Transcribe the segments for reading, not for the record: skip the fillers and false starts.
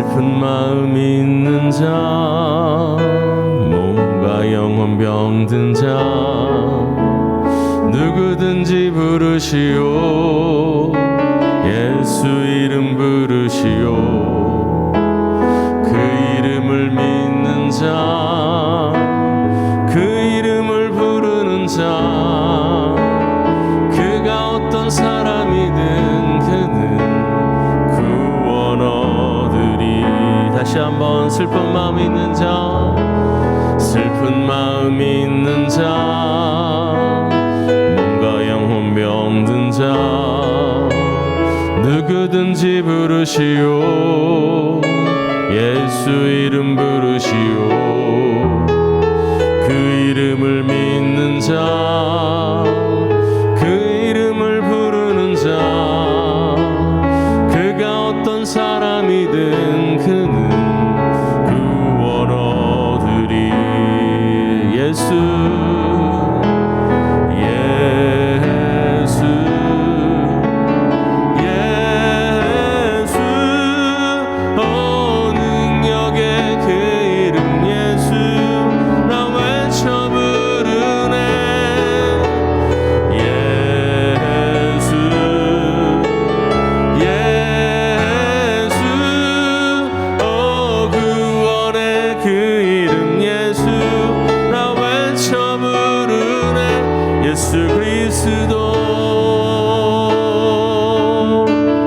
슬픈 마음 있는 자, 몸과 영혼 병든 자, 누구든지 부르시오. 예수 이름 부르시오. 그 이름을 믿는 자, 그 이름을 부르는 자, 그가 어떤 사람이든 그는 구원 얻으리. 다시 한번 슬픈 마음 있는 자, 슬픈 마음 있는 자, 몸과 영혼 병든 자, 누구든지 부르시오. 예수 이름 부르시오. 그 이름을 믿는 자, 그 이름을 부르는 자, 그가 어떤 사람이든 그는 구원 얻으리. 예수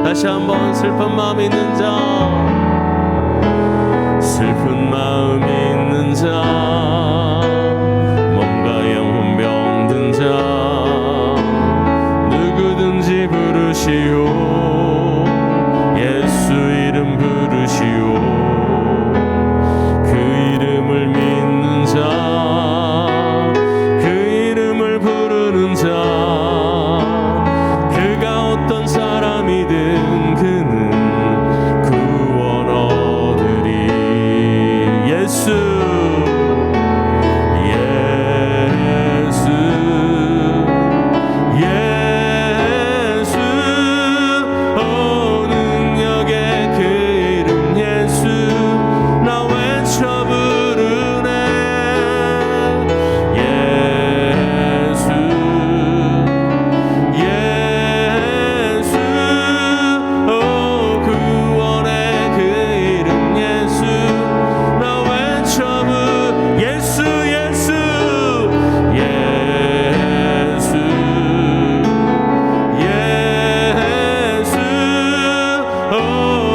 다시 한번 슬픈 마음 있는 자, 슬픈 마음 있는 자, 몸과 영혼 병든 자, 누구든지 부르시오. 예수 이름 부르시오. 그 이름을 믿는 자, 그 이름을 부르는 자, 그가 어떤 사람이든 그는 구원 얻으리. 예수 예수 예수, 오 능력의 그 이름 예수, 나 외쳐 부르네. 예수 예수, 오 구원의 그 이름 예수, 나 외쳐 예수 예수 예수 예수, 오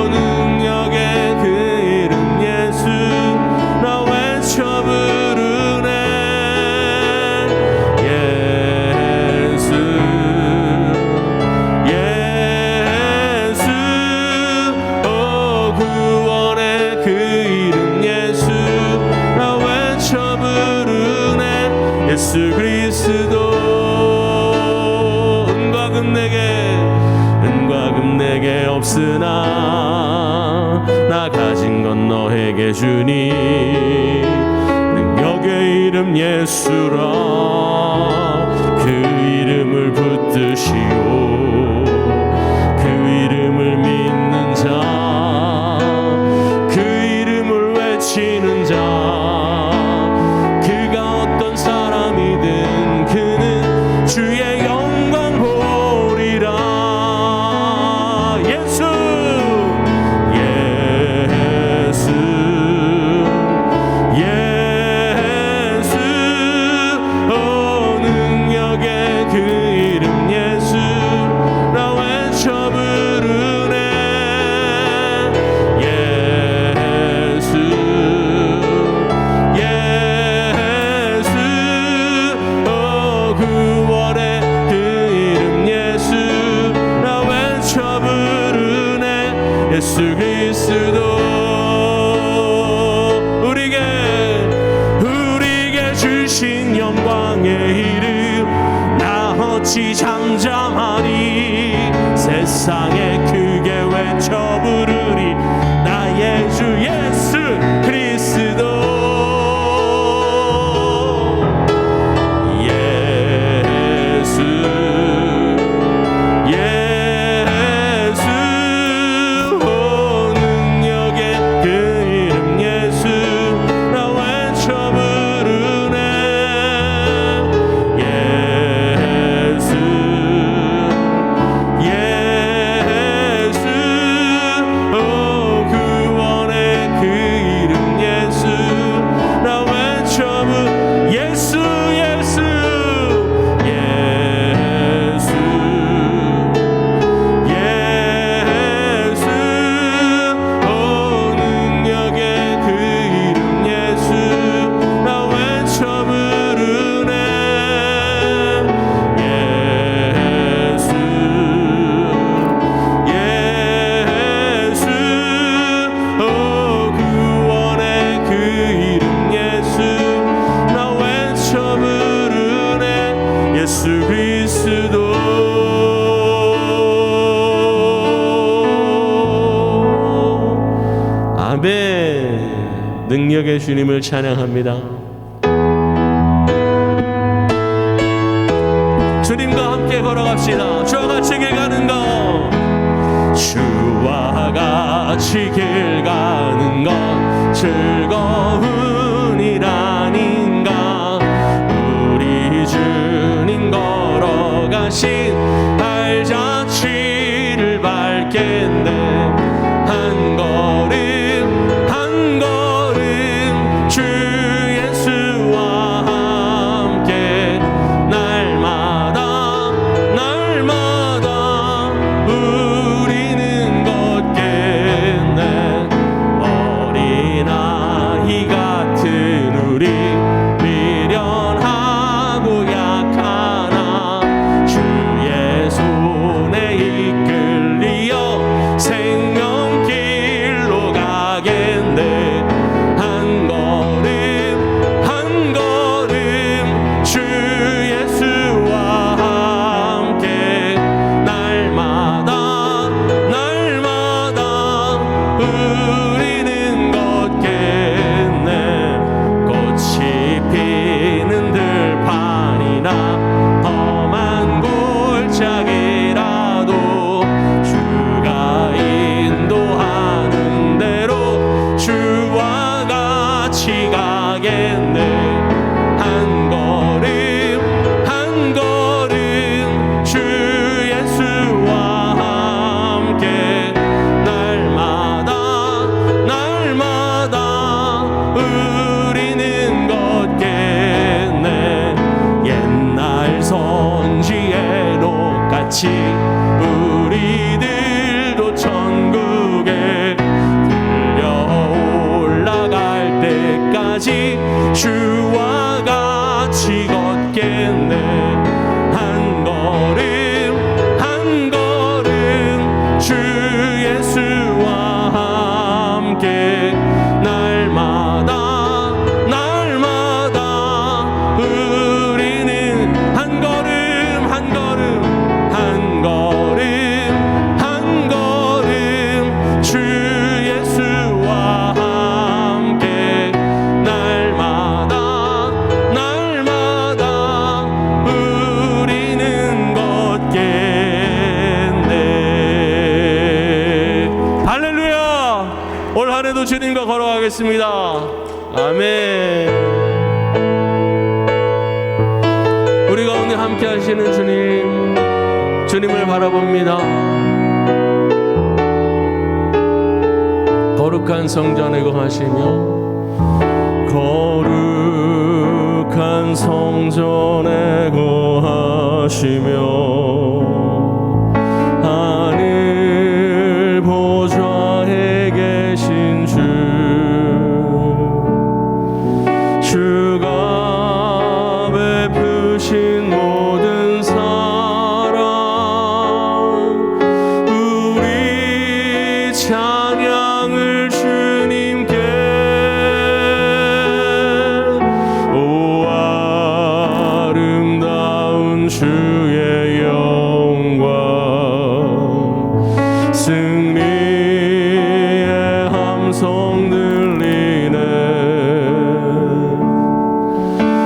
능력의 그 이름 예수, 나 외쳐 부르네. 예수 예수, 오 구원의 그 이름 예수, 나 외쳐 부르네. 예수 그리스도. 은과 금 내게 없으나 나 가진 건 너에게 주니. 능력의 이름 예수라. 그 이름을 붙드시오. 그 이름을 믿는 자, 그 이름을 외치는 자, 그가 어떤 사람이든 그는 주의 영광 보리라. 예수 예수 예수, 오 능력의 그 이름 예수, 나 외쳐 부르네. 예수 예수, 오 구원의 그 이름 예수, 나 외쳐 부르네. 예수 그리스도. 우리에게 주신 영광의 이름, 나 어찌 잠잠하니. 세상에 크게 외쳐 부르리. 나의 주 예수 그리스도. 예수 예수, 오 능력의 능력의 주님을 찬양합니다. 주님과 함께 걸어갑시다. 주와 같이 길 가는 것, 주와 같이 길 가는 것 즐거운 일 아닌가. 우리 주님 걸어가신 발자취를 밟겠네. 한 걸음 한 걸음 주 예수와 함께 날마다 날마다 우리는 걷겠네. 어린아이 같은 우리 미련하고 약하나 주의 손에 이끌리어 생명길로 가겠네. 한 걸음 한 걸음 주 예수와 함께 날마다 날마다 우리는 걷겠네. 꽃이 피는 들판이나 험한 골짜기라도 주가 인도하는 대로 주와 같이 가겠네. 한 걸음 한 걸음 주 예수와 함께 날마다 날마다 우리는 걷겠네. 옛날 선지의 녹같이 우리들도 천국에 들려 올라갈 때까지 주와 같이 걷겠네. 한 걸음 한 걸음 주 예수와 함께 날마다 날마다 우리는 한 걸음 한 걸음 한 걸음 한 걸음 주 예수와 함께 날마다 날마다 우리는 걷겠네. 할렐루야. 올 한해도 주님과 걸어가겠습니다. 아멘. 우리 가운데 함께 하시는 주님, 주님을 바라봅니다. 거룩한 성전에 거하시며 거룩한 성전에 거하시며 하늘 보좌에 계신 주가 베푸신 모든 사랑 우리 찬양을 주님께 오 아름다운 주의 영광 승리의 함성 들리네.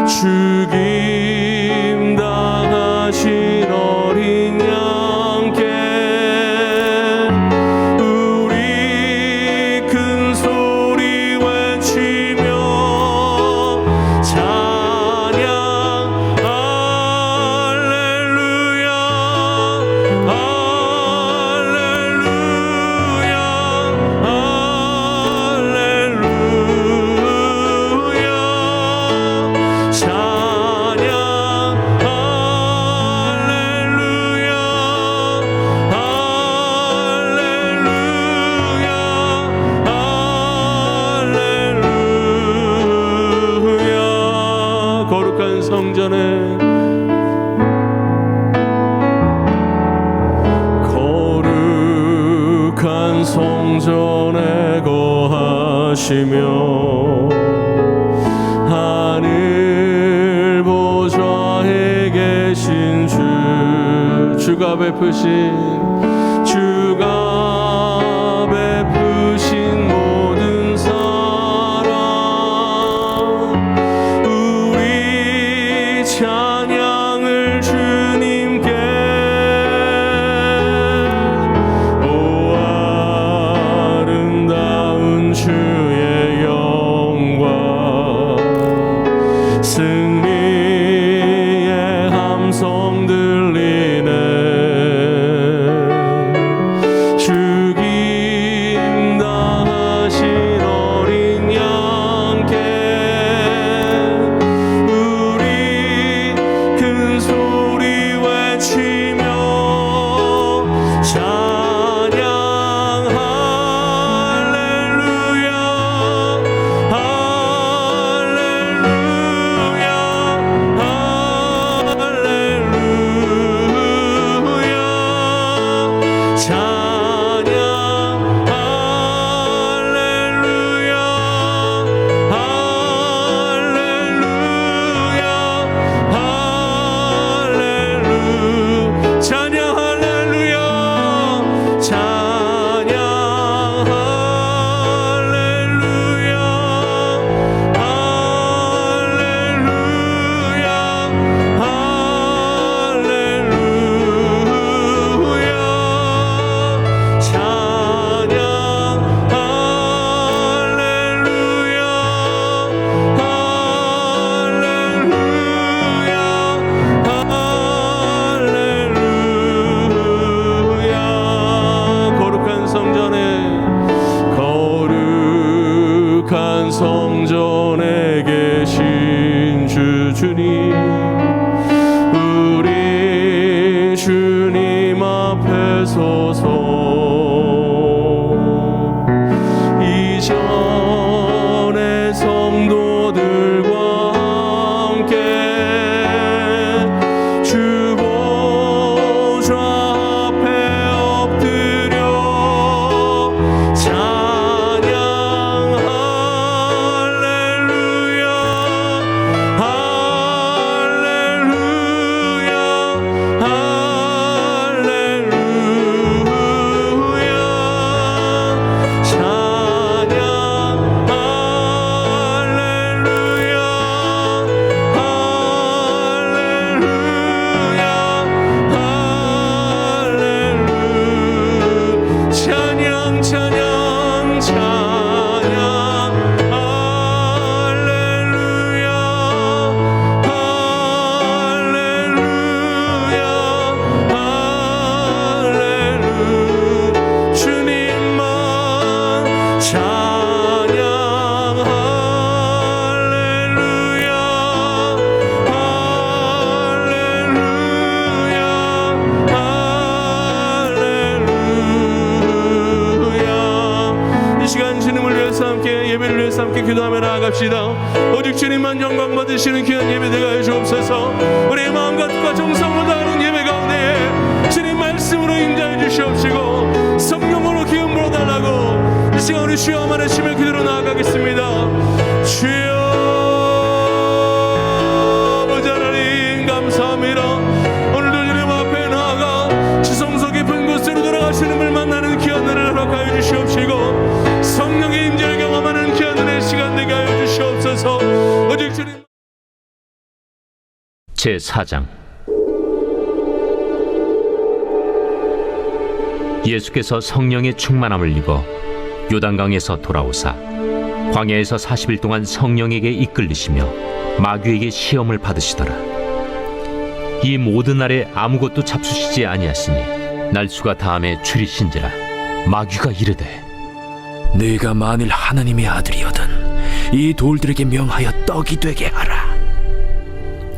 죽임 당하신 어린 양께 우리 큰 소리 외치며 찬양 할렐루야 할렐루야 할렐루야 찬양 할렐루야 할렐루야 할렐루야. 거룩한 성전에 거룩한 성전에 거하시며 하늘 보좌에 계신 주가 베푸신 모든 사랑 찬양 할렐루야 할렐루야 할렐루야 주님만 찬양 할렐루야 할렐루야. 이 시간 주님을 위해서 함께 예배를 위해서 함께 기도하며 나아갑시다. 오직 주님만 영광 받으시는 귀한 예배 되게 하여 주옵소서. 우리의 마음과 뜻과 정성을 다하는 예배 가운데 주님 말씀으로 임재해 주시옵시고 성령으로 기름 부어 달라고 이 시간 우리 주여만의 심을 기도로 나아가겠습니다. 주여 아버지 하나님 감사합니다. 오늘도 주님 앞에 나아가 지성소 깊은 곳으로 돌아가시는 을 만나는 귀한 은혜를 허락하여 주시옵시고 성령의 임재를 경험하는 귀한 은혜의 시간 되게 하여 주시옵소서. 오직 주님 제4장. 예수께서 성령의 충만함을 입어 요단강에서 돌아오사 광야에서 40일 동안 성령에게 이끌리시며 마귀에게 시험을 받으시더라. 이 모든 날에 아무것도 잡수시지 아니하시니 날수가 다함에 줄이신지라. 마귀가 이르되 네가 만일 하나님의 아들이거든 이 돌들에게 명하여 떡이 되게 하라.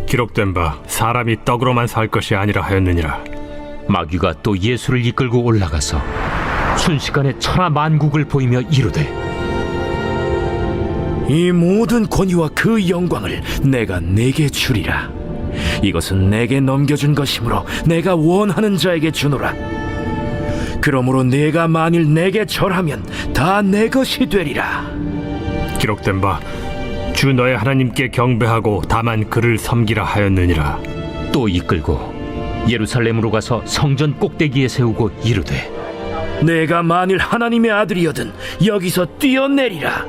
기록된 바 사람이 떡으로만 살 것이 아니라 하였느니라. 마귀가 또 예수를 이끌고 올라가서 순식간에 천하 만국을 보이며 이르되 이 모든 권위와 그 영광을 내가 네게 주리라. 이것은 내게 넘겨준 것이므로 내가 원하는 자에게 주노라. 그러므로 네가 만일 내게 절하면 다 내 것이 되리라. 기록된 바 주 너의 하나님께 경배하고 다만 그를 섬기라 하였느니라. 또 이끌고 예루살렘으로 가서 성전 꼭대기에 세우고 이르되 내가 만일 하나님의 아들이거든 여기서 뛰어내리라.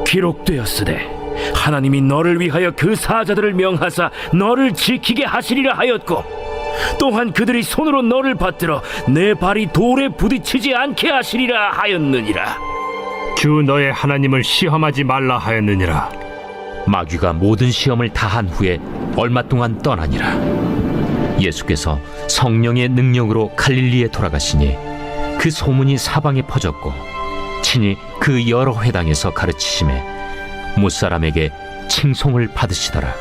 기록되었으되 하나님이 너를 위하여 그 사자들을 명하사 너를 지키게 하시리라 하였고 또한 그들이 손으로 너를 받들어 내 발이 돌에 부딪히지 않게 하시리라 하였느니라. 주 너의 하나님을 시험하지 말라 하였느니라. 마귀가 모든 시험을 다한 후에 얼마 동안 떠나니라. 예수께서 성령의 능력으로 갈릴리에 돌아가시니 그 소문이 사방에 퍼졌고 친히 그 여러 회당에서 가르치심에 못사람에게 칭송을 받으시더라.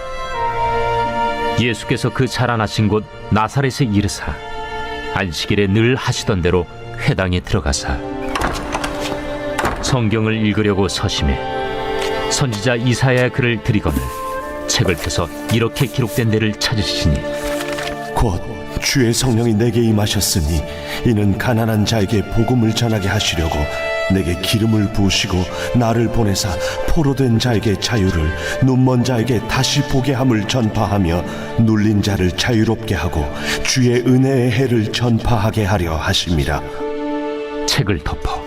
예수께서 그 자라나신 곳 나사렛에 이르사 안식일에 늘 하시던 대로 회당에 들어가사 성경을 읽으려고 서심해 선지자 이사야의 글을 들이거늘 책을 펴서 이렇게 기록된 데를 찾으시니 곧 주의 성령이 내게 임하셨으니 이는 가난한 자에게 복음을 전하게 하시려고 내게 기름을 부으시고 나를 보내사 포로된 자에게 자유를 눈먼 자에게 다시 보게 함을 전파하며 눌린 자를 자유롭게 하고 주의 은혜의 해를 전파하게 하려 하심이라. 책을 덮어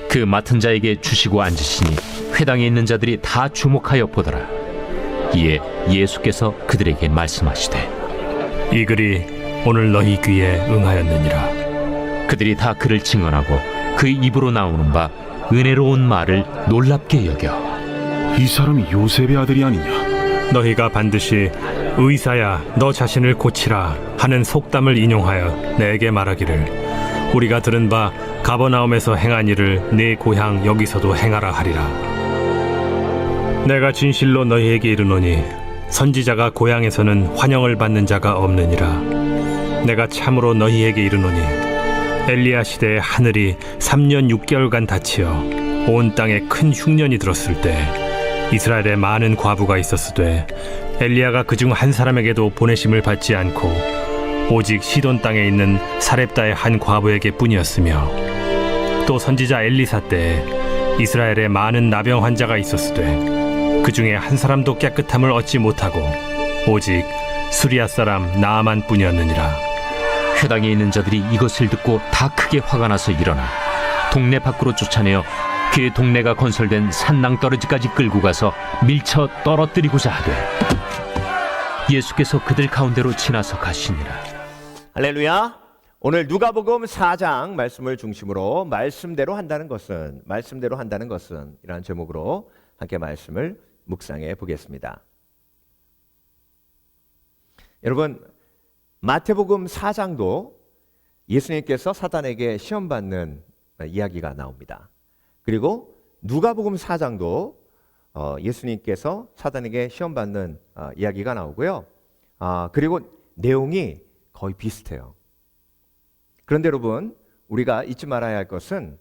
그 맡은 자에게 주시고 앉으시니 회당에 있는 자들이 다 주목하여 보더라. 이에 예수께서 그들에게 말씀하시되 이 글이 오늘 너희 귀에 응하였느니라. 그들이 다 그를 증언하고 그 입으로 나오는 바 은혜로운 말을 놀랍게 여겨 이 사람이 요셉의 아들이 아니냐? 너희가 반드시 의사야 너 자신을 고치라 하는 속담을 인용하여 내게 말하기를 우리가 들은 바 가버나움에서 행한 일을 네 고향 여기서도 행하라 하리라. 내가 진실로 너희에게 이르노니 선지자가 고향에서는 환영을 받는 자가 없느니라. 내가 참으로 너희에게 이르노니 엘리야 시대에 하늘이 3년 6개월간 닫히어 온 땅에 큰 흉년이 들었을 때 이스라엘에 많은 과부가 있었으되 엘리야가 그중 한 사람에게도 보내심을 받지 않고 오직 시돈 땅에 있는 사렙다의 한 과부에게 뿐이었으며 또 선지자 엘리사 때에 이스라엘에 많은 나병 환자가 있었으되 그 중에 한 사람도 깨끗함을 얻지 못하고 오직 수리아 사람 나아만 뿐이었느니라. 회당에 있는 자들이 이것을 듣고 다 크게 화가 나서 일어나 동네 밖으로 쫓아내어 그 동네가 건설된 산낭떠러지까지 끌고 가서 밀쳐 떨어뜨리고자 하되 예수께서 그들 가운데로 지나서 가시니라. 할렐루야. 오늘 누가복음 4장 말씀을 중심으로 말씀대로 한다는 것은 이라는 제목으로 함께 말씀을 묵상해 보겠습니다. 여러분, 마태복음 4장도 예수님께서 사단에게 시험받는 이야기가 나옵니다. 그리고 누가복음 4장도 예수님께서 사단에게 시험받는 이야기가 나오고요. 그리고 내용이 거의 비슷해요. 그런데 여러분, 우리가 잊지 말아야 할 것은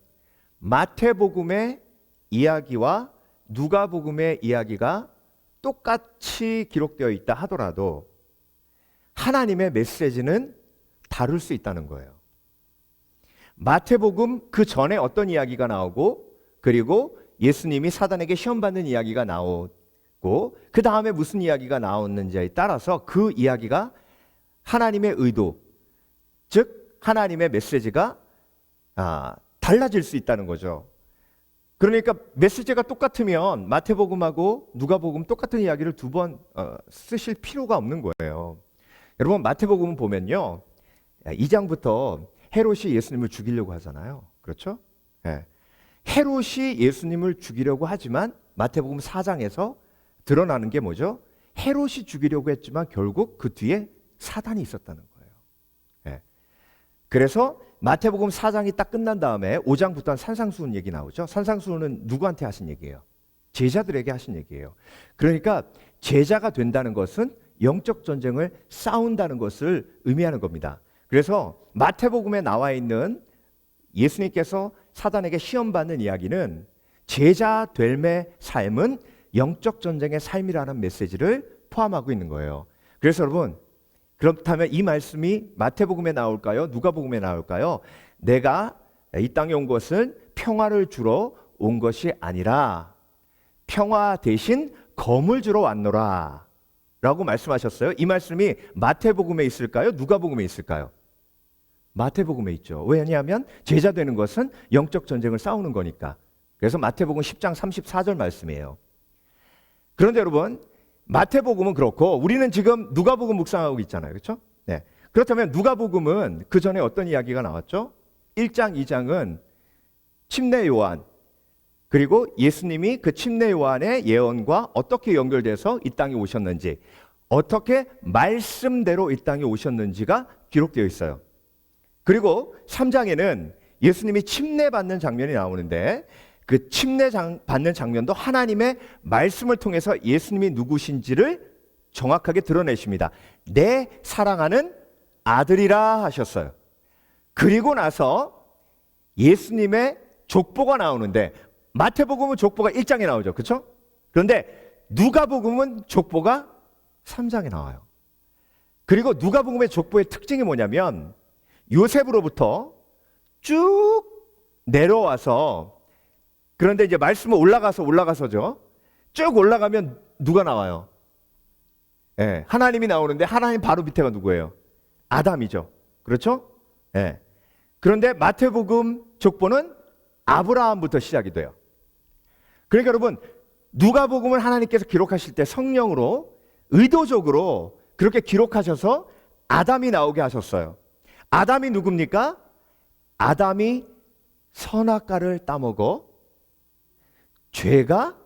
마태복음의 이야기와 누가복음의 이야기가 똑같이 기록되어 있다 하더라도 하나님의 메시지는 다를 수 있다는 거예요. 마태복음 그 전에 어떤 이야기가 나오고, 그리고 예수님이 사단에게 시험받는 이야기가 나오고, 그 다음에 무슨 이야기가 나오는지에 따라서 그 이야기가 하나님의 의도, 즉 하나님의 메시지가 달라질 수 있다는 거죠. 그러니까 메시지가 똑같으면 마태복음하고 누가복음 똑같은 이야기를 두 번 쓰실 필요가 없는 거예요. 여러분, 마태복음은 보면요, 2장부터 헤롯이 예수님을 죽이려고 하잖아요. 그렇죠? 네. 헤롯이 예수님을 죽이려고 하지만 마태복음 4장에서 드러나는 게 뭐죠? 헤롯이 죽이려고 했지만 결국 그 뒤에 사단이 있었다는 거예요. 네. 그래서 마태복음 4장이 딱 끝난 다음에 5장부터는 산상수훈 얘기 나오죠. 산상수훈은 누구한테 하신 얘기예요? 제자들에게 하신 얘기예요. 그러니까 제자가 된다는 것은 영적 전쟁을 싸운다는 것을 의미하는 겁니다. 그래서 마태복음에 나와 있는 예수님께서 사단에게 시험받는 이야기는 제자 될매 삶은 영적 전쟁의 삶이라는 메시지를 포함하고 있는 거예요. 그래서 여러분, 그렇다면 이 말씀이 마태복음에 나올까요? 누가복음에 나올까요? 내가 이 땅에 온 것은 평화를 주러 온 것이 아니라 평화 대신 검을 주러 왔노라 라고 말씀하셨어요. 이 말씀이 마태복음에 있을까요? 누가복음에 있을까요? 마태복음에 있죠. 왜냐하면 제자 되는 것은 영적 전쟁을 싸우는 거니까. 그래서 마태복음 10장 34절 말씀이에요. 그런데 여러분, 마태복음은 그렇고 우리는 지금 누가복음 묵상하고 있잖아요. 그렇죠? 네. 그렇다면 누가복음은 그 전에 어떤 이야기가 나왔죠? 1장, 2장은 침례 요한, 그리고 예수님이 그 침례 요한의 예언과 어떻게 연결돼서 이 땅에 오셨는지, 어떻게 말씀대로 이 땅에 오셨는지가 기록되어 있어요. 그리고 3장에는 예수님이 침례받는 장면이 나오는데 그 침례받는 장면도 하나님의 말씀을 통해서 예수님이 누구신지를 정확하게 드러내십니다. 내 사랑하는 아들이라 하셨어요. 그리고 나서 예수님의 족보가 나오는데 마태복음은 족보가 1장에 나오죠. 그렇죠? 그런데 누가복음은 족보가 3장에 나와요. 그리고 누가복음의 족보의 특징이 뭐냐면 요셉으로부터 쭉 내려와서, 그런데 이제 말씀은 올라가서죠. 쭉 올라가면 누가 나와요? 예, 하나님이 나오는데 하나님 바로 밑에가 누구예요? 아담이죠. 그렇죠? 예. 그런데 마태복음 족보는 아브라함부터 시작이 돼요. 그러니까 여러분, 누가복음을 하나님께서 기록하실 때 성령으로 의도적으로 그렇게 기록하셔서 아담이 나오게 하셨어요. 아담이 누굽니까? 아담이 선악과를 따먹어 죄가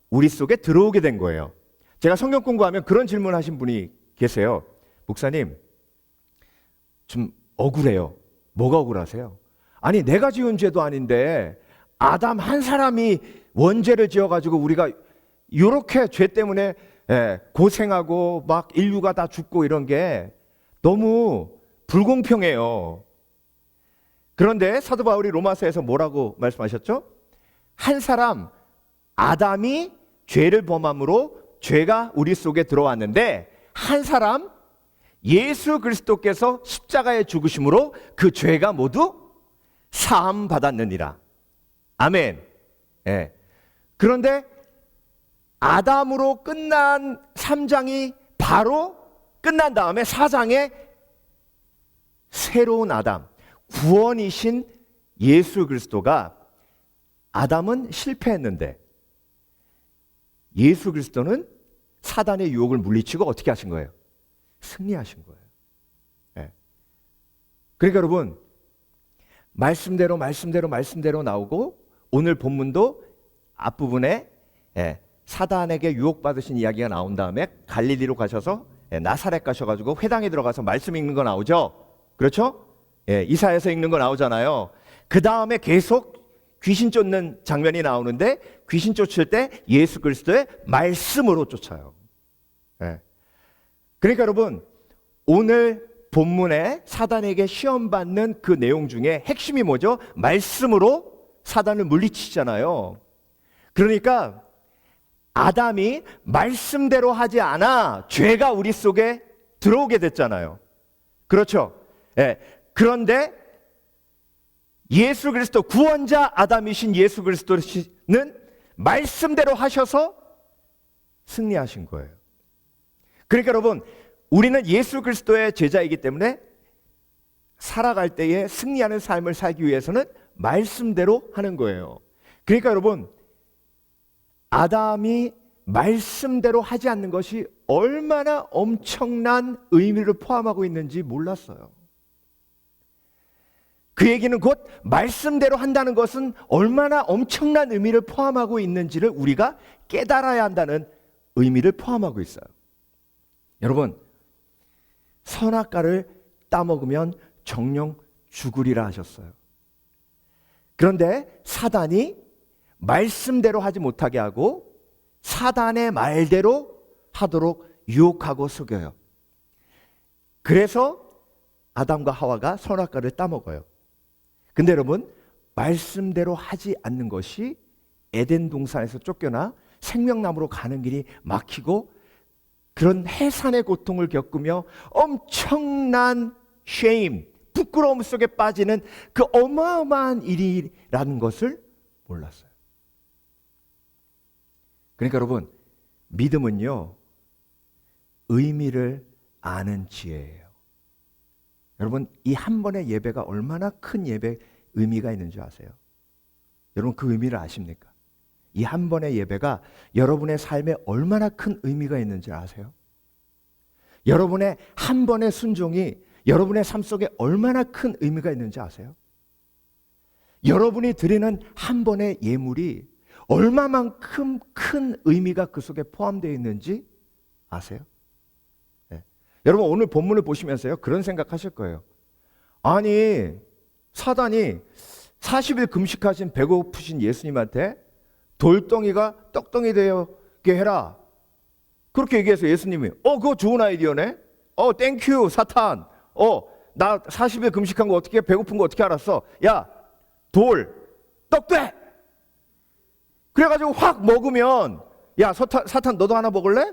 우리 속에 들어오게 된 거예요. 제가 성경 공부하면 그런 질문하신 분이 계세요. 목사님, 좀 억울해요. 뭐가 억울하세요? 아니, 내가 지은 죄도 아닌데 아담 한 사람이 원죄를 지어가지고 우리가 이렇게 죄 때문에 고생하고 막 인류가 다 죽고 이런 게 너무 불공평해요. 그런데 사도 바울이 로마서에서 뭐라고 말씀하셨죠? 한 사람 아담이 죄를 범함으로 죄가 우리 속에 들어왔는데 한 사람 예수 그리스도께서 십자가에 죽으심으로 그 죄가 모두 사함 받았느니라. 아멘. 예. 그런데 아담으로 끝난 3장이 바로 끝난 다음에 4장에 새로운 아담, 구원이신 예수 그리스도가, 아담은 실패했는데 예수 그리스도는 사단의 유혹을 물리치고 어떻게 하신 거예요? 승리하신 거예요. 예. 그러니까 여러분, 말씀대로 나오고, 오늘 본문도 앞부분에 사단에게 유혹받으신 이야기가 나온 다음에 갈릴리로 가셔서 나사렛 가셔가지고 회당에 들어가서 말씀 읽는 거 나오죠. 그렇죠? 이사야서 읽는 거 나오잖아요. 그 다음에 계속 귀신 쫓는 장면이 나오는데, 귀신 쫓을 때 예수 그리스도의 말씀으로 쫓아요. 그러니까 여러분, 오늘 본문에 사단에게 시험받는 그 내용 중에 핵심이 뭐죠? 말씀으로 사단을 물리치잖아요. 그러니까 아담이 말씀대로 하지 않아 죄가 우리 속에 들어오게 됐잖아요. 그렇죠? 그런데 예수 그리스도, 구원자 아담이신 예수 그리스도는 말씀대로 하셔서 승리하신 거예요. 그러니까 여러분, 우리는 예수 그리스도의 제자이기 때문에 살아갈 때에 승리하는 삶을 살기 위해서는 말씀대로 하는 거예요. 그러니까 여러분, 아담이 말씀대로 하지 않는 것이 얼마나 엄청난 의미를 포함하고 있는지 몰랐어요. 그 얘기는 곧 말씀대로 한다는 것은 얼마나 엄청난 의미를 포함하고 있는지를 우리가 깨달아야 한다는 의미를 포함하고 있어요. 여러분, 선악과를 따먹으면 정령 죽으리라 하셨어요. 그런데 사단이 말씀대로 하지 못하게 하고 사단의 말대로 하도록 유혹하고 속여요. 그래서 아담과 하와가 선악과를 따먹어요. 근데 여러분, 말씀대로 하지 않는 것이 에덴 동산에서 쫓겨나 생명나무로 가는 길이 막히고 그런 해산의 고통을 겪으며 엄청난 shame, 부끄러움 속에 빠지는 그 어마어마한 일이라는 것을 몰랐어요. 그러니까 여러분, 믿음은요, 의미를 아는 지혜예요. 여러분, 이 한 번의 예배가 얼마나 큰 예배 의미가 있는지 아세요? 여러분, 그 의미를 아십니까? 이 한 번의 예배가 여러분의 삶에 얼마나 큰 의미가 있는지 아세요? 여러분의 한 번의 순종이 여러분의 삶 속에 얼마나 큰 의미가 있는지 아세요? 여러분이 드리는 한 번의 예물이 얼마만큼 큰 의미가 그 속에 포함되어 있는지 아세요? 여러분, 오늘 본문을 보시면서요, 그런 생각하실 거예요. 아니, 사단이 40일 금식하신 배고프신 예수님한테 돌덩이가 떡덩이 되게 해라, 그렇게 얘기해서 예수님이 그거 좋은 아이디어네, 땡큐 사탄, 나 40일 금식한 거 어떻게, 배고픈 거 어떻게 알았어? 야, 돌 떡 돼! 그래가지고 확 먹으면, 야 사탄 너도 하나 먹을래?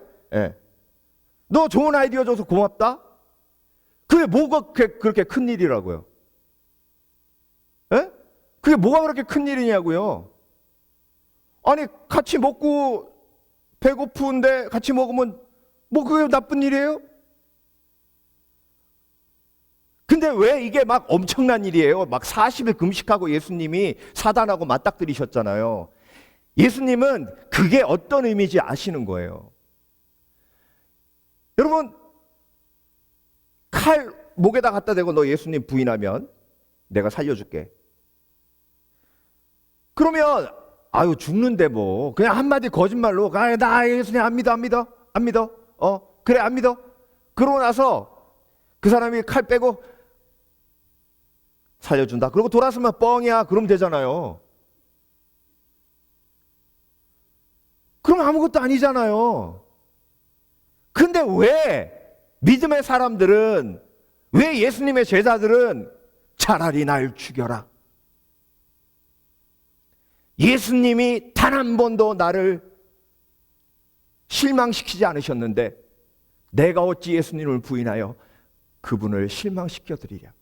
너 좋은 아이디어 줘서 고맙다. 그게 뭐가 그렇게 큰 일이라고요? 그게 뭐가 그렇게 큰 일이냐고요? 아니, 같이 먹고 배고픈데 같이 먹으면 뭐 그게 나쁜 일이에요? 근데 왜 이게 막 엄청난 일이에요? 막 40일 금식하고 예수님이 사단하고 맞닥뜨리셨잖아요. 예수님은 그게 어떤 의미인지 아시는 거예요. 여러분, 칼 목에다 갖다 대고 너 예수님 부인하면 내가 살려줄게. 그러면 아유 죽는데 뭐 그냥 한마디 거짓말로 나 예수님 안 믿어 그래 안 믿어. 그러고 나서 그 사람이 칼 빼고 살려준다. 그러고 돌아서면 뻥이야. 그러면 되잖아요. 그럼 아무것도 아니잖아요. 근데 왜 믿음의 사람들은, 왜 예수님의 제자들은 차라리 날 죽여라, 예수님이 단 한 번도 나를 실망시키지 않으셨는데 내가 어찌 예수님을 부인하여 그분을 실망시켜드리랴,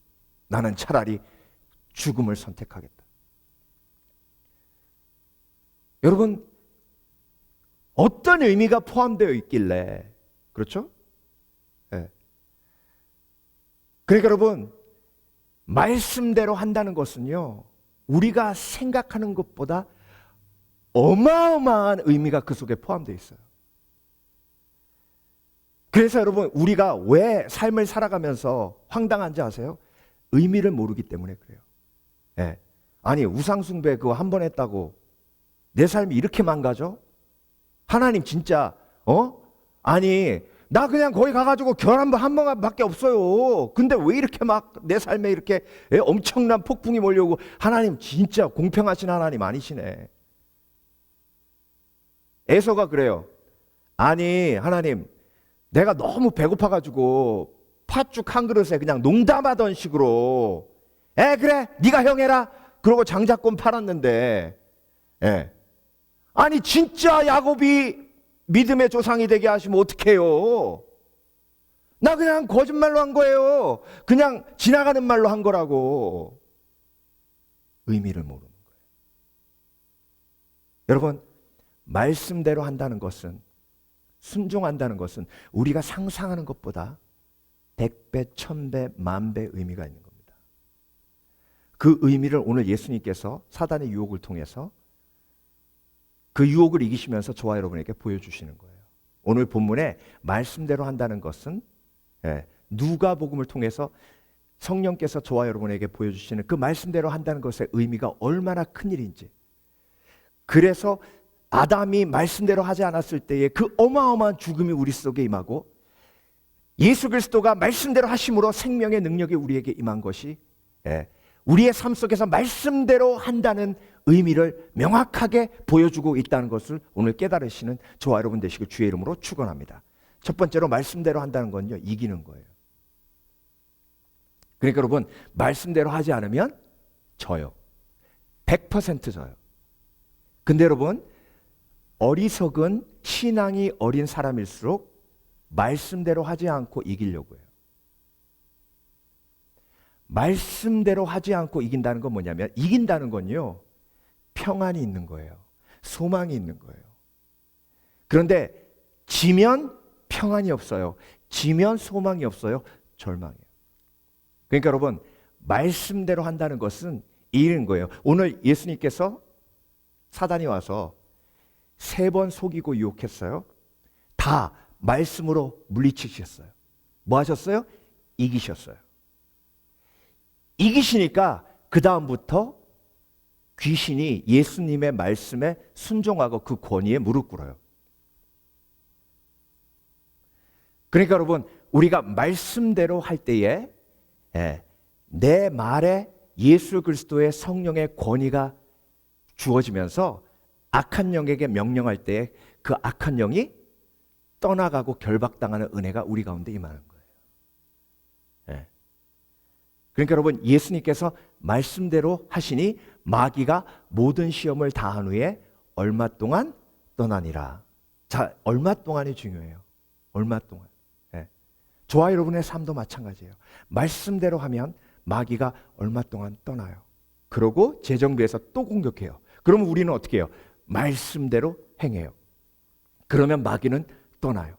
나는 차라리 죽음을 선택하겠다. 여러분, 어떤 의미가 포함되어 있길래, 그렇죠? 그러니까 여러분, 말씀대로 한다는 것은요, 우리가 생각하는 것보다 어마어마한 의미가 그 속에 포함되어 있어요. 그래서 여러분, 우리가 왜 삶을 살아가면서 황당한지 아세요? 의미를 모르기 때문에 그래요. 예. 아니 우상숭배 그거 한 번 했다고 내 삶이 이렇게 망가져? 하나님 진짜 아니 나 그냥 거기 가가지고 결 한 번밖에 없어요. 근데 왜 이렇게 막 내 삶에 이렇게 엄청난 폭풍이 몰려오고 하나님 진짜 공평하신 하나님 아니시네. 에서가 그래요. 아니 하나님 내가 너무 배고파가지고 팥죽 한 그릇에 그냥 농담하던 식으로 그래 네가 형해라 그러고 장자권 팔았는데 아니 진짜 야곱이 믿음의 조상이 되게 하시면 어떡해요? 나 그냥 거짓말로 한 거예요. 그냥 지나가는 말로 한 거라고. 의미를 모르는 거예요. 여러분 말씀대로 한다는 것은, 순종한다는 것은 우리가 상상하는 것보다 100배, 1000배, 만배 의미가 있는 겁니다. 그 의미를 오늘 예수님께서 사단의 유혹을 통해서 그 유혹을 이기시면서 저와 여러분에게 보여주시는 거예요. 오늘 본문에 말씀대로 한다는 것은 누가복음을 통해서 성령께서 저와 여러분에게 보여주시는 그 말씀대로 한다는 것의 의미가 얼마나 큰 일인지, 그래서 아담이 말씀대로 하지 않았을 때에 그 어마어마한 죽음이 우리 속에 임하고 예수 그리스도가 말씀대로 하심으로 생명의 능력이 우리에게 임한 것이 우리의 삶 속에서 말씀대로 한다는 의미를 명확하게 보여주고 있다는 것을 오늘 깨달으시는 저와 여러분 되시길 주의 이름으로 축원합니다. 첫 번째로 말씀대로 한다는 건요, 이기는 거예요. 그러니까 여러분 말씀대로 하지 않으면 져요. 100% 져요. 근데 여러분 어리석은 신앙이 어린 사람일수록 말씀대로 하지 않고 이기려고 해요. 말씀대로 하지 않고 이긴다는 건 뭐냐면, 이긴다는 건요 평안이 있는 거예요. 소망이 있는 거예요. 그런데 지면 평안이 없어요. 지면 소망이 없어요. 절망이에요. 그러니까 여러분 말씀대로 한다는 것은 이기는 거예요. 오늘 예수님께서 사단이 와서 3번 속이고 유혹했어요. 다 말씀으로 물리치셨어요. 뭐 하셨어요? 이기셨어요. 이기시니까 그 다음부터 귀신이 예수님의 말씀에 순종하고 그 권위에 무릎 꿇어요. 그러니까 여러분 우리가 말씀대로 할 때에 내 말에 예수 그리스도의 성령의 권위가 주어지면서 악한 영에게 명령할 때 그 악한 영이 떠나가고 결박당하는 은혜가 우리 가운데 임하는 거예요. 그러니까 여러분 예수님께서 말씀대로 하시니 마귀가 모든 시험을 다한 후에 얼마 동안 떠나니라. 자, 얼마 동안이 중요해요. 얼마 동안. 저와 여러분의 삶도 마찬가지예요. 말씀대로 하면 마귀가 얼마 동안 떠나요. 그러고 재정비해서 또 공격해요. 그러면 우리는 어떻게 해요? 말씀대로 행해요. 그러면 마귀는 떠나요.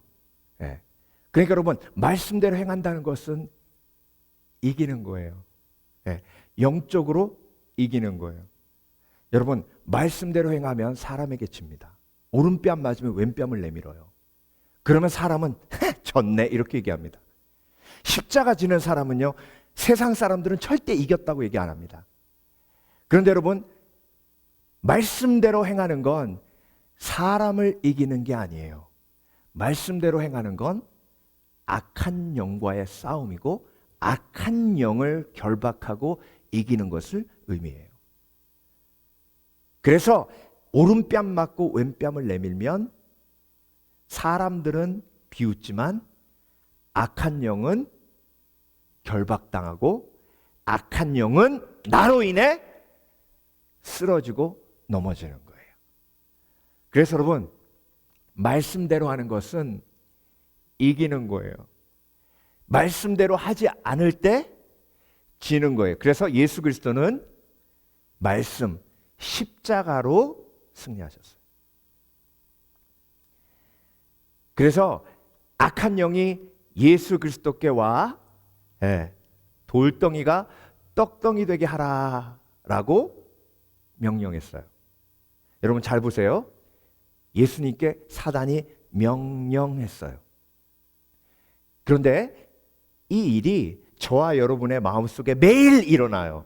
그러니까 여러분 말씀대로 행한다는 것은 이기는 거예요. 영적으로 이기는 거예요. 여러분 말씀대로 행하면 사람에게 집니다. 오른뺨 맞으면 왼뺨을 내밀어요. 그러면 사람은 졌네 이렇게 얘기합니다. 십자가 지는 사람은요 세상 사람들은 절대 이겼다고 얘기 안 합니다. 그런데 여러분 말씀대로 행하는 건 사람을 이기는 게 아니에요. 말씀대로 행하는 건 악한 영과의 싸움이고 악한 영을 결박하고 이기는 것을 의미해요. 그래서 오른뺨 맞고 왼뺨을 내밀면 사람들은 비웃지만 악한 영은 결박당하고 악한 영은 나로 인해 쓰러지고 넘어지는 거예요. 그래서 여러분 말씀대로 하는 것은 이기는 거예요. 말씀대로 하지 않을 때 지는 거예요. 그래서 예수 그리스도는 말씀, 십자가로 승리하셨어요. 그래서 악한 영이 예수 그리스도께 와 돌덩이가 떡덩이 되게 하라라고 명령했어요. 여러분 잘 보세요. 예수님께 사단이 명령했어요. 그런데 이 일이 저와 여러분의 마음속에 매일 일어나요.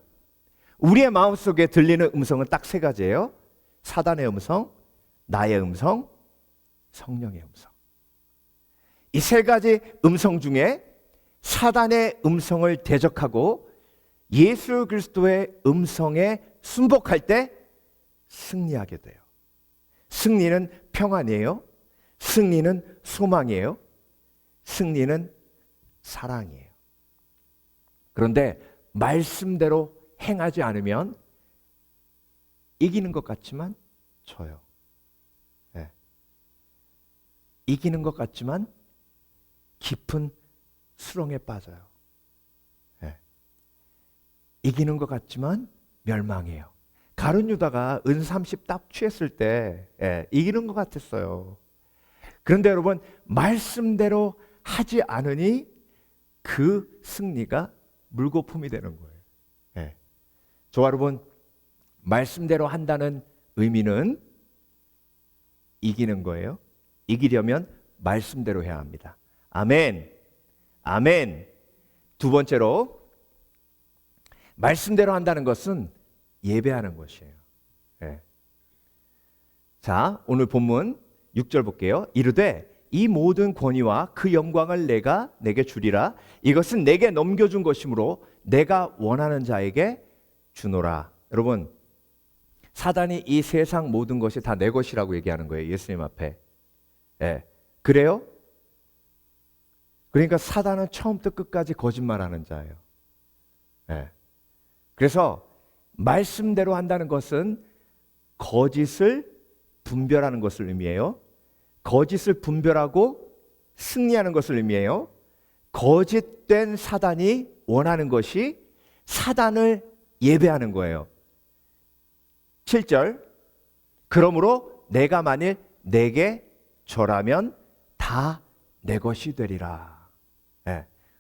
우리의 마음속에 들리는 음성은 딱 세 가지예요. 사단의 음성, 나의 음성, 성령의 음성. 이 세 가지 음성 중에 사단의 음성을 대적하고 예수 그리스도의 음성에 순복할 때 승리하게 돼요. 승리는 평안이에요. 승리는 소망이에요. 승리는 사랑이에요. 그런데 말씀대로 행하지 않으면 이기는 것 같지만 져요. 네. 이기는 것 같지만 깊은 수렁에 빠져요. 네. 이기는 것 같지만 멸망해요. 가룟 유다가 은 30 딱 취했을 때 이기는 것 같았어요. 그런데 여러분, 말씀대로 하지 않으니 그 승리가 물거품이 되는 거예요. 저와 여러분, 말씀대로 한다는 의미는 이기는 거예요. 이기려면 말씀대로 해야 합니다. 아멘. 아멘. 두 번째로, 말씀대로 한다는 것은 예배하는 것이에요. 자, 오늘 본문 6절 볼게요. 이르되 이 모든 권위와 그 영광을 내가 내게 주리라. 이것은 내게 넘겨준 것이므로 내가 원하는 자에게 주노라. 여러분, 사단이 이 세상 모든 것이 다 내 것이라고 얘기하는 거예요. 예수님 앞에. 그래요? 그러니까 사단은 처음부터 끝까지 거짓말하는 자예요. 그래서 말씀대로 한다는 것은 거짓을 분별하는 것을 의미해요. 거짓을 분별하고 승리하는 것을 의미해요. 거짓된 사단이 원하는 것이 사단을 예배하는 거예요. 7절, 그러므로 내가 만일 내게 절하면 다 내 것이 되리라.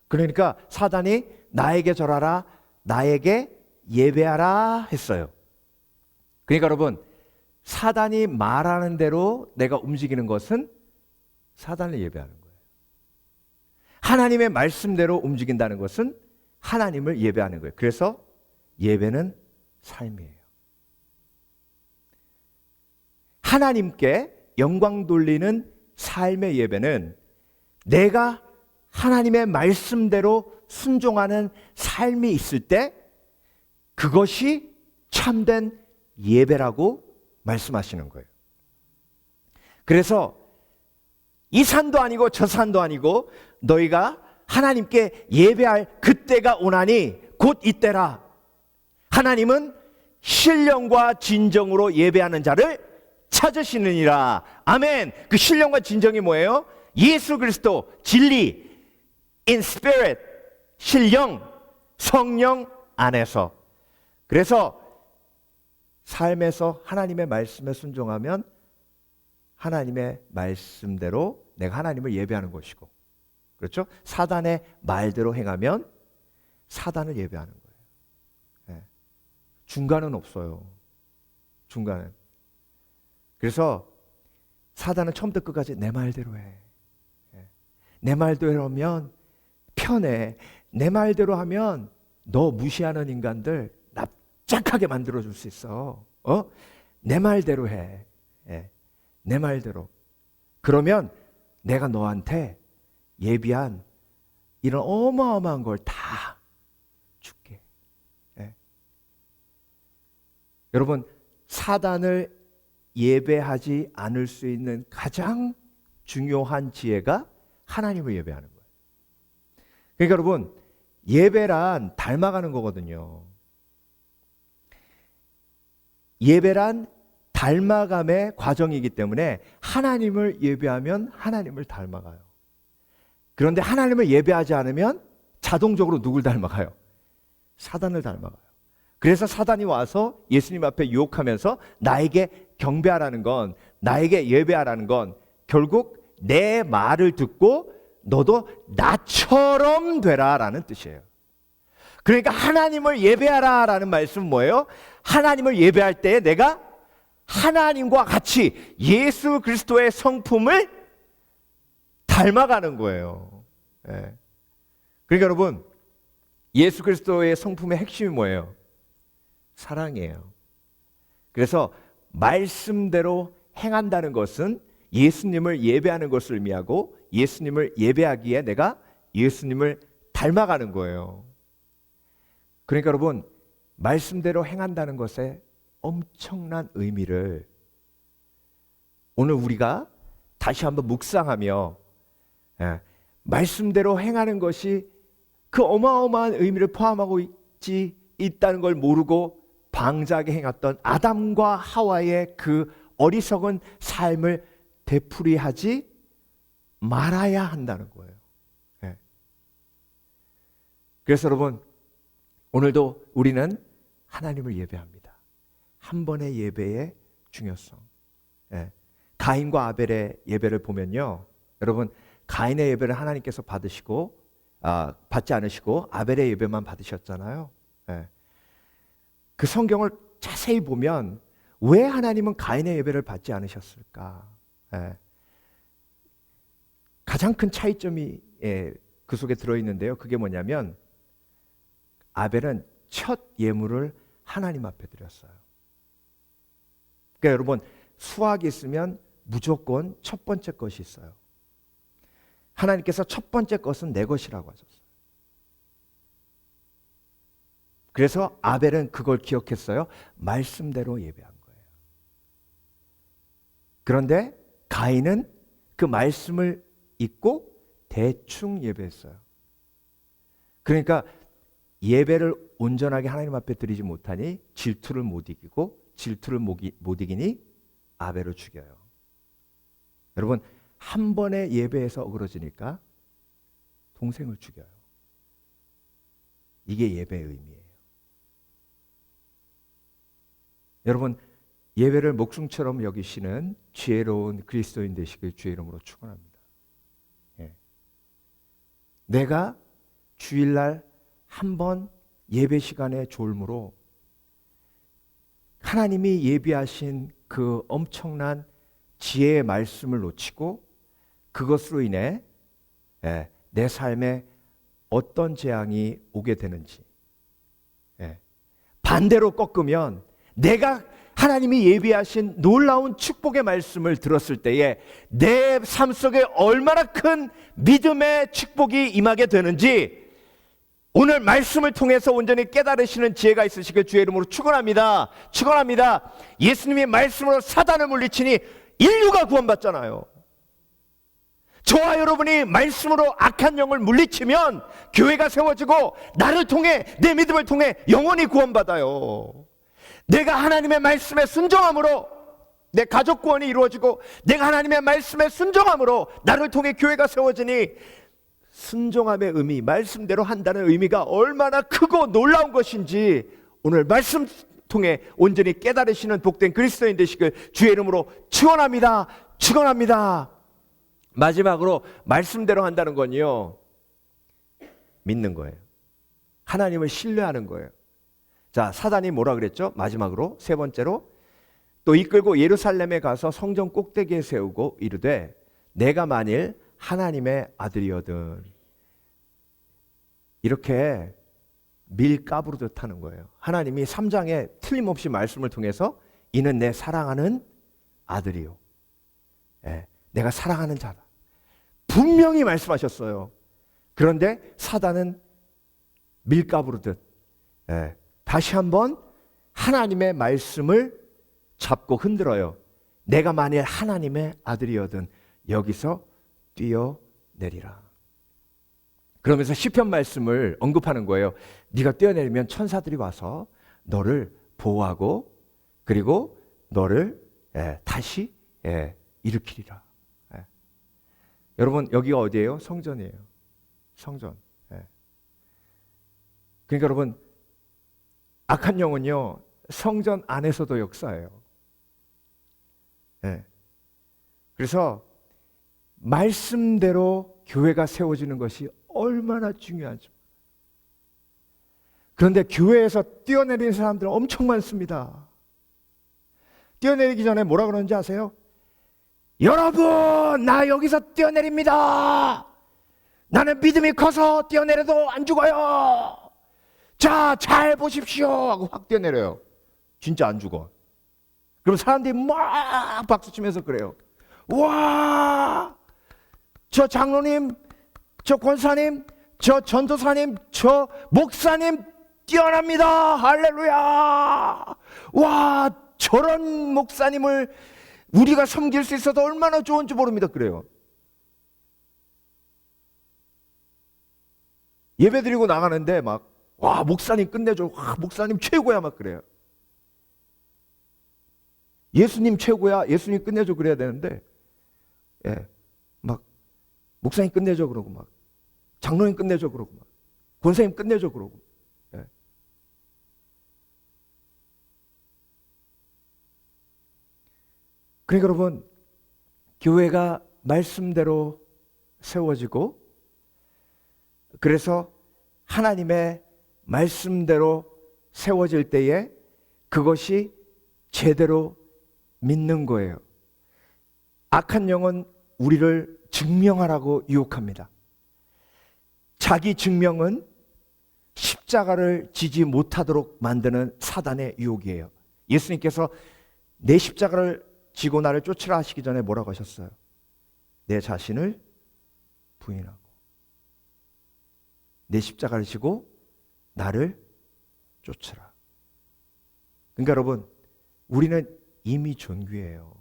그러니까 사단이 나에게 절하라, 나에게 예배하라 했어요. 그러니까 여러분, 사단이 말하는 대로 내가 움직이는 것은 사단을 예배하는 거예요. 하나님의 말씀대로 움직인다는 것은 하나님을 예배하는 거예요. 그래서 예배는 삶이에요. 하나님께 영광 돌리는 삶의 예배는 내가 하나님의 말씀대로 순종하는 삶이 있을 때 그것이 참된 예배라고 말씀하시는 거예요. 그래서 이 산도 아니고 저 산도 아니고 너희가 하나님께 예배할 그때가 오나니 곧 이때라. 하나님은 신령과 진정으로 예배하는 자를 찾으시느니라. 아멘. 그 신령과 진정이 뭐예요? 예수 그리스도, 진리, in spirit, 신령, 성령 안에서. 그래서 삶에서 하나님의 말씀에 순종하면 하나님의 말씀대로 내가 하나님을 예배하는 것이고, 그렇죠? 사단의 말대로 행하면 사단을 예배하는 거예요. 중간은 없어요. 중간은. 그래서 사단은 처음부터 끝까지 내 말대로 해. 내 말대로 하면 편해. 내 말대로 하면 너 무시하는 인간들 납작하게 만들어줄 수 있어. 내 말대로 해. 내 말대로. 그러면 내가 너한테 예비한 이런 어마어마한 걸 다 줄게. 여러분, 사단을 예배하지 않을 수 있는 가장 중요한 지혜가 하나님을 예배하는 거예요. 그러니까 여러분, 예배란 닮아가는 거거든요. 예배란 닮아감의 과정이기 때문에 하나님을 예배하면 하나님을 닮아가요. 그런데 하나님을 예배하지 않으면 자동적으로 누굴 닮아가요? 사단을 닮아가요. 그래서 사단이 와서 예수님 앞에 유혹하면서 나에게 경배하라는 건, 나에게 예배하라는 건 결국 내 말을 듣고 너도 나처럼 되라라는 뜻이에요. 그러니까 하나님을 예배하라라는 말씀은 뭐예요? 하나님을 예배할 때 내가 하나님과 같이 예수 그리스도의 성품을 닮아가는 거예요. 그러니까 여러분, 예수 그리스도의 성품의 핵심이 뭐예요? 사랑이에요. 그래서 말씀대로 행한다는 것은 예수님을 예배하는 것을 의미하고, 예수님을 예배하기에 내가 예수님을 닮아가는 거예요. 그러니까 여러분, 말씀대로 행한다는 것에 엄청난 의미를 오늘 우리가 다시 한번 묵상하며, 말씀대로 행하는 것이 그 어마어마한 의미를 포함하고 있다는 걸 모르고 방자하게 행했던 아담과 하와의 그 어리석은 삶을 되풀이하지 말아야 한다는 거예요. 그래서 여러분, 오늘도 우리는 하나님을 예배합니다. 한 번의 예배의 중요성. 가인과 아벨의 예배를 보면요, 여러분, 가인의 예배를 하나님께서 받지 않으시고 아벨의 예배만 받으셨잖아요. 그 성경을 자세히 보면 왜 하나님은 가인의 예배를 받지 않으셨을까? 가장 큰 차이점이 그 속에 들어있는데요. 그게 뭐냐면, 아벨은 첫 예물을 하나님 앞에 드렸어요. 그러니까 여러분, 수확이 있으면 무조건 첫 번째 것이 있어요. 하나님께서 첫 번째 것은 내 것이라고 하셨어요. 그래서 아벨은 그걸 기억했어요. 말씀대로 예배한 거예요. 그런데 가인은 그 말씀을 잊고 대충 예배했어요. 그러니까 예배를 온전하게 하나님 앞에 드리지 못하니 질투를 못 이기고, 질투를 못 이기니 아벨을 죽여요. 여러분, 한 번의 예배에서 어그러지니까 동생을 죽여요. 이게 예배의 의미예요. 여러분, 예배를 목숨처럼 여기시는 지혜로운 그리스도인 되시길 주의 이름으로 축원합니다. 내가 주일날 한 번 예배 시간의 졸음으로 하나님이 예비하신 그 엄청난 지혜의 말씀을 놓치고 그것으로 인해 내 삶에 어떤 재앙이 오게 되는지, 반대로 꺾으면 내가 하나님이 예비하신 놀라운 축복의 말씀을 들었을 때에 내 삶 속에 얼마나 큰 믿음의 축복이 임하게 되는지 오늘 말씀을 통해서 온전히 깨달으시는 지혜가 있으시길 주의 이름으로 축원합니다. 축원합니다. 예수님의 말씀으로 사단을 물리치니 인류가 구원받잖아요. 저와 여러분이 말씀으로 악한 영을 물리치면 교회가 세워지고 나를 통해, 내 믿음을 통해 영원히 구원받아요. 내가 하나님의 말씀에 순종함으로 내 가족 구원이 이루어지고, 내가 하나님의 말씀에 순종함으로 나를 통해 교회가 세워지니, 순종함의 의미, 말씀대로 한다는 의미가 얼마나 크고 놀라운 것인지 오늘 말씀 통해 온전히 깨달으시는 복된 그리스도인 되시길 주의 이름으로 축원합니다. 축원합니다. 마지막으로 말씀대로 한다는 건요, 믿는 거예요. 하나님을 신뢰하는 거예요. 자, 사단이 뭐라 그랬죠? 마지막으로 세 번째로, 또 이끌고 예루살렘에 가서 성전 꼭대기에 세우고 이르되 내가 만일 하나님의 아들이거든. 이렇게 밀가부르듯 하는 거예요. 하나님이 3장에 틀림없이 말씀을 통해서 이는 내 사랑하는 아들이요, 내가 사랑하는 자다, 분명히 말씀하셨어요. 그런데 사단은 밀가부르듯 다시 한번 하나님의 말씀을 잡고 흔들어요. 내가 만일 하나님의 아들이거든 여기서 뛰어내리라. 그러면서 시편 말씀을 언급하는 거예요. 네가 뛰어내리면 천사들이 와서 너를 보호하고 그리고 너를 다시 일으키리라. 여러분, 여기가 어디예요? 성전이에요. 성전. 그러니까 여러분, 악한 영은요, 성전 안에서도 역사해요. 그래서 말씀대로 교회가 세워지는 것이 얼마나 중요하죠. 그런데 교회에서 뛰어내리는 사람들은 엄청 많습니다. 뛰어내리기 전에 뭐라 그러는지 아세요? 여러분, 나 여기서 뛰어내립니다. 나는 믿음이 커서 뛰어내려도 안 죽어요. 자, 잘 보십시오 하고 확 뛰어내려요. 진짜 안 죽어. 그럼 사람들이 막 박수치면서 그래요. 와, 저 장로님, 저 권사님, 저 전도사님, 저 목사님 뛰어납니다. 할렐루야. 와, 저런 목사님을 우리가 섬길 수 있어도 얼마나 좋은지 모릅니다. 그래요. 예배 드리고 나가는데 막, 와, 목사님 끝내줘. 와, 목사님 최고야. 막 그래요. 예수님 최고야. 예수님 끝내줘. 그래야 되는데, 예, 막, 목사님 끝내줘. 그러고 막, 장로님 끝내줘. 그러고 막, 권사님 끝내줘. 그러고. 예. 그러니까 여러분, 교회가 말씀대로 세워지고, 그래서 하나님의 말씀대로 세워질 때에 그것이 제대로 믿는 거예요. 악한 영은 우리를 증명하라고 유혹합니다. 자기 증명은 십자가를 지지 못하도록 만드는 사단의 유혹이에요. 예수님께서 내 십자가를 지고 나를 쫓으라 하시기 전에 뭐라고 하셨어요? 내 자신을 부인하고 내 십자가를 지고 나를 쫓으라. 그러니까 여러분, 우리는 이미 존귀해요.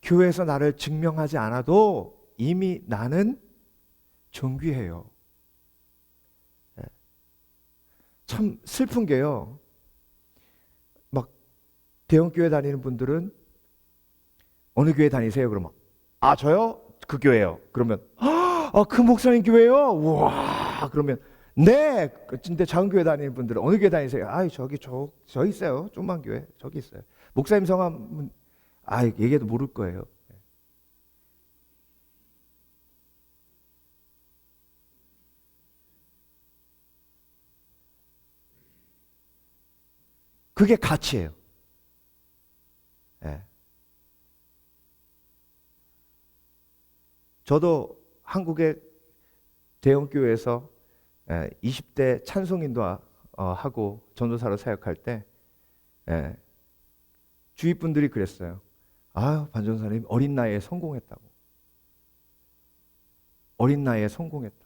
교회에서 나를 증명하지 않아도 이미 나는 존귀해요. 참 슬픈 게요, 막 대형교회 다니는 분들은 어느 교회 다니세요? 그러면 아, 저요? 그 교회요. 그러면 아, 그 목사님 교회요? 우와. 그러면 네. 근데 작은 교회 다니는 분들은 어느 교회 다니세요? 아, 저기 저 있어요. 조그만 교회 저기 있어요. 목사님 성함은 얘기해도 모를 거예요. 그게 가치예요. 예. 저도 한국의 대형교회에서 20대 찬송인도 하고 전도사로 사역할 때 주위 분들이 그랬어요. 아, 반 전사님 어린 나이에 성공했다고. 어린 나이에 성공했다고.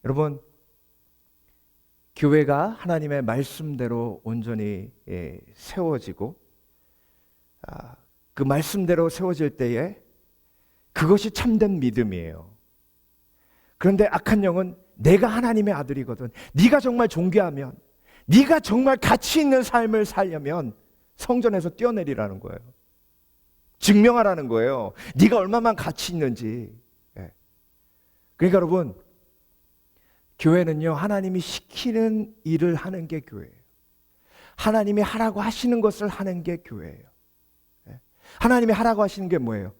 여러분, 교회가 하나님의 말씀대로 온전히 세워지고 그 말씀대로 세워질 때에 그것이 참된 믿음이에요. 그런데 악한 영은 내가 하나님의 아들이거든, 네가 정말 존귀하면, 네가 정말 가치 있는 삶을 살려면 성전에서 뛰어내리라는 거예요. 증명하라는 거예요. 네가 얼마만 가치 있는지. 그러니까 여러분, 교회는요, 하나님이 시키는 일을 하는 게 교회예요. 하나님이 하라고 하시는 것을 하는 게 교회예요. 하나님이 하라고 하시는 게 뭐예요?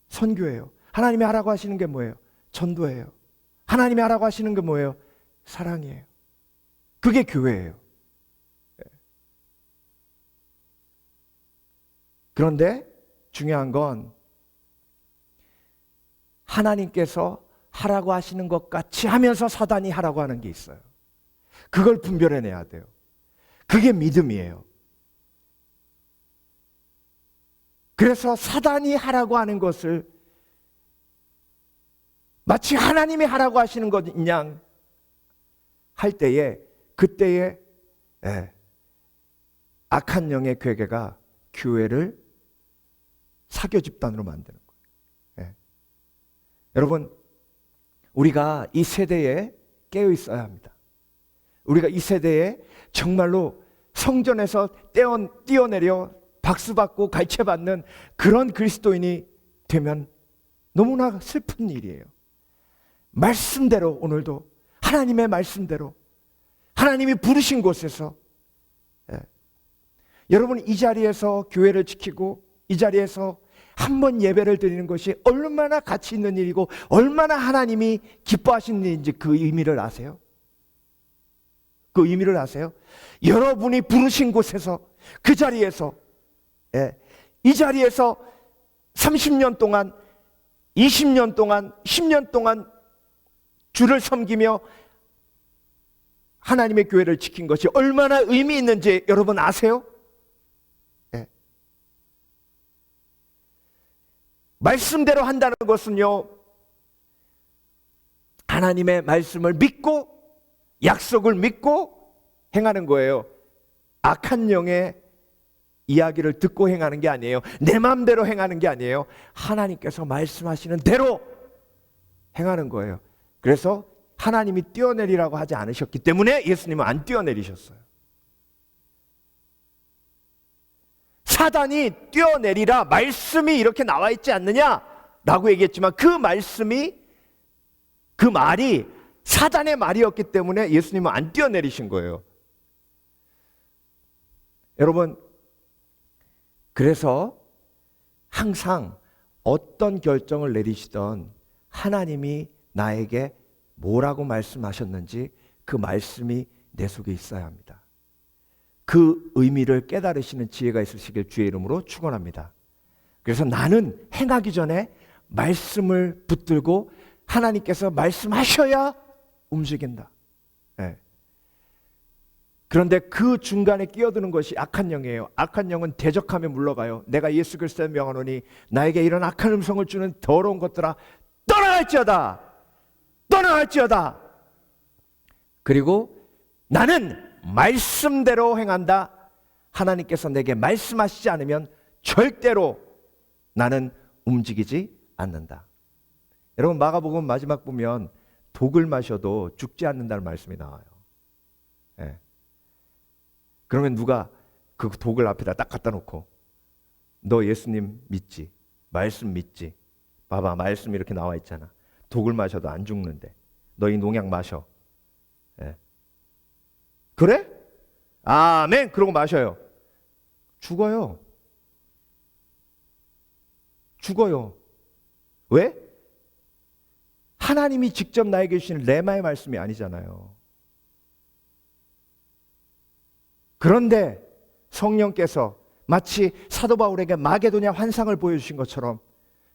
선교예요. 하나님이 하라고 하시는 게 뭐예요? 전도예요. 하나님이 하라고 하시는 게 뭐예요? 사랑이에요. 그게 교회예요. 그런데 중요한 건 하나님께서 하라고 하시는 것 같이 하면서 사단이 하라고 하는 게 있어요. 그걸 분별해내야 돼요. 그게 믿음이에요. 그래서 사단이 하라고 하는 것을 마치 하나님이 하라고 하시는 것이냐 할 때에, 그때에 악한 영의 괴계가 교회를 사교 집단으로 만드는 거예요. 여러분, 우리가 이 세대에 깨어 있어야 합니다. 우리가 이 세대에 정말로 성전에서 뛰어내려 박수받고 갈채받는 그런 그리스도인이 되면 너무나 슬픈 일이에요. 말씀대로, 오늘도 하나님의 말씀대로 하나님이 부르신 곳에서 여러분, 이 자리에서 교회를 지키고 이 자리에서 한번 예배를 드리는 것이 얼마나 가치 있는 일이고 얼마나 하나님이 기뻐하시는 일인지 그 의미를 아세요? 그 의미를 아세요? 여러분이 부르신 곳에서, 그 자리에서, 이 자리에서 30년 동안 20년 동안 10년 동안 주를 섬기며 하나님의 교회를 지킨 것이 얼마나 의미 있는지 여러분 아세요? 네. 말씀대로 한다는 것은요, 하나님의 말씀을 믿고 약속을 믿고 행하는 거예요. 악한 영의 이야기를 듣고 행하는 게 아니에요. 내 마음대로 행하는 게 아니에요. 하나님께서 말씀하시는 대로 행하는 거예요. 그래서 하나님이 뛰어내리라고 하지 않으셨기 때문에 예수님은 안 뛰어내리셨어요. 사단이 뛰어내리라 말씀이 이렇게 나와 있지 않느냐라고 얘기했지만 그 말이 사단의 말이었기 때문에 예수님은 안 뛰어내리신 거예요. 여러분, 그래서 항상 어떤 결정을 내리시던 하나님이 나에게 뭐라고 말씀하셨는지 그 말씀이 내 속에 있어야 합니다. 그 의미를 깨달으시는 지혜가 있으시길 주의 이름으로 축원합니다. 그래서 나는 행하기 전에 말씀을 붙들고 하나님께서 말씀하셔야 움직인다. 네. 그런데 그 중간에 끼어드는 것이 악한 영이에요. 악한 영은 대적하며 물러가요. 내가 예수 그리스도의 명하노니 나에게 이런 악한 음성을 주는 더러운 것들아 떠나갈지어다. 떠나갈지어다. 그리고 나는 말씀대로 행한다. 하나님께서 내게 말씀하시지 않으면 절대로 나는 움직이지 않는다. 여러분, 마가복음 마지막 보면 독을 마셔도 죽지 않는다는 말씀이 나와요. 네. 그러면 누가 그 독을 앞에다 딱 갖다 놓고 너 예수님 믿지? 말씀 믿지? 봐봐, 말씀 이렇게 나와 있잖아. 독을 마셔도 안 죽는데 너 이 농약 마셔. 네. 그래? 아멘. 그러고 마셔요. 죽어요. 죽어요. 왜? 하나님이 직접 나에게 주시는 레마의 말씀이 아니잖아요. 그런데 성령께서 마치 사도 바울에게 마게도냐 환상을 보여주신 것처럼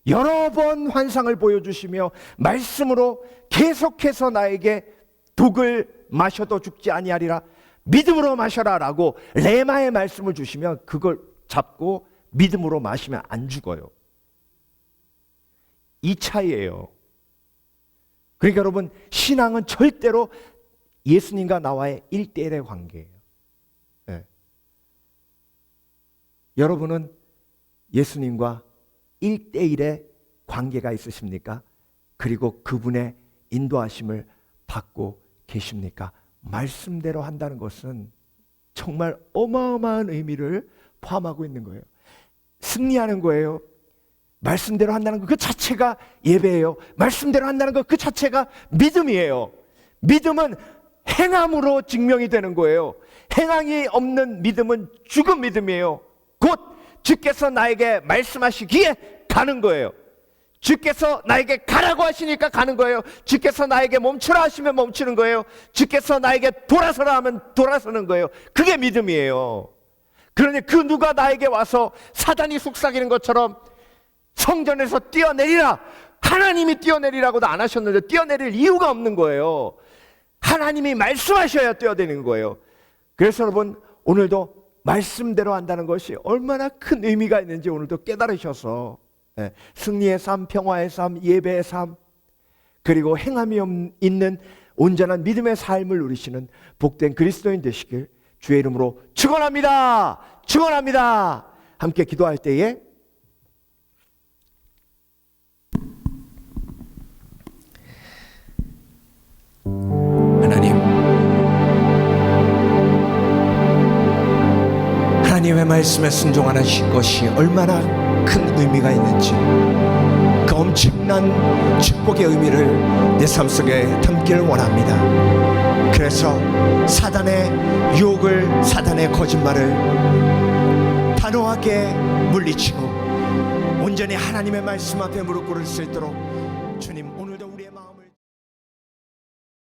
여러 번 환상을 보여주시며 말씀으로 계속해서 나에게 독을 마셔도 죽지 아니하리라 믿음으로 마셔라 라고 레마의 말씀을 주시면 그걸 잡고 믿음으로 마시면 안 죽어요. 이 차이예요. 그러니까 여러분, 신앙은 절대로 예수님과 나와의 1대1의 관계예요. 네. 여러분은 예수님과 1대1의 관계가 있으십니까? 그리고 그분의 인도하심을 받고 계십니까? 말씀대로 한다는 것은 정말 어마어마한 의미를 포함하고 있는 거예요. 승리하는 거예요. 말씀대로 한다는 것 그 자체가 예배예요. 말씀대로 한다는 것 그 자체가 믿음이에요. 믿음은 행함으로 증명이 되는 거예요. 행함이 없는 믿음은 죽은 믿음이에요. 곧 주께서 나에게 말씀하시기에 가는 거예요. 주께서 나에게 가라고 하시니까 가는 거예요. 주께서 나에게 멈추라 하시면 멈추는 거예요. 주께서 나에게 돌아서라 하면 돌아서는 거예요. 그게 믿음이에요. 그러니 그 누가 나에게 와서 사단이 속삭이는 것처럼 성전에서 뛰어내리라, 하나님이 뛰어내리라고도 안 하셨는데 뛰어내릴 이유가 없는 거예요. 하나님이 말씀하셔야 뛰어내리는 거예요. 그래서 여러분, 오늘도 말씀대로 한다는 것이 얼마나 큰 의미가 있는지 오늘도 깨달으셔서 승리의 삶, 평화의 삶, 예배의 삶, 그리고 행함이 있는 온전한 믿음의 삶을 누리시는 복된 그리스도인 되시길 주의 이름으로 축원합니다. 축원합니다. 함께 기도할 때에 하나님의 말씀에 순종하는 것이 얼마나 큰 의미가 있는지, 그 엄청난 축복의 의미를 내 삶 속에 담기를 원합니다. 그래서 사단의 유혹을, 사단의 거짓말을 단호하게 물리치고 온전히 하나님의 말씀 앞에 무릎 꿇을 수 있도록 주님 오늘